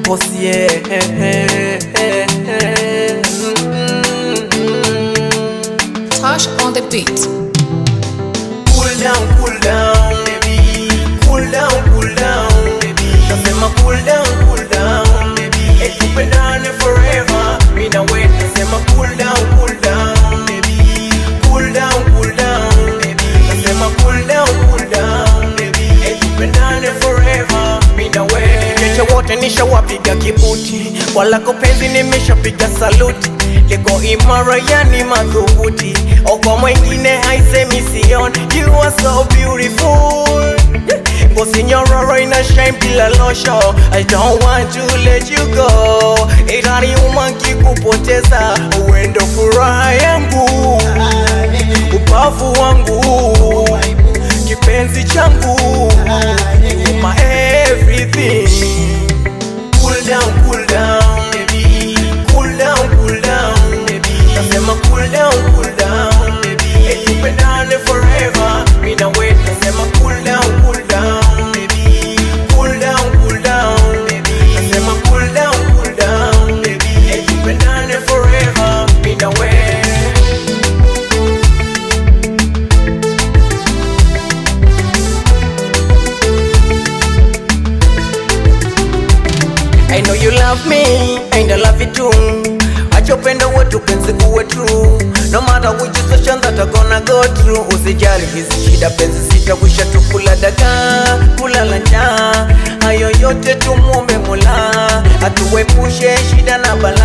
boss, yeah. Tosh on the beat. Cool down, baby. Cool down, baby. Nasema cool down, baby. Tupendane forever. Mina wait, nasema cool down, baby. Cool down, baby. Nasema cool down, baby. Tupendane forever. Mina wait. Jeje wote nishawapiga kibuti, wala kupenzi nimeshapiga saluti. Liko imara yani madhubuti, kwa mwingine haisemi sioni. You are so beautiful, ngozi nyororo ina shine bila lotion. I don't want to let you go, itaniuma nikikupoteza. Wewe ndo furaha yangu, ubavu wangu, kipenzi changu, my everything. Cool down, baby. Cool down, baby. Nasema cool down, baby. Tupendane forever. Mina wait, nasema cool down, baby. Cool down, baby. Nasema cool down, baby. Tupendane forever. Mina wait. I know you love me, and I love you too. Achopenda wetu penzi kuwe true. No matter which situation that I gonna go through. Usijali hizi shida penzi sitakwisha, tukula dagaa, kulala njaa. Hayo yote tumuombe Mola, atuepushe shida na balaa.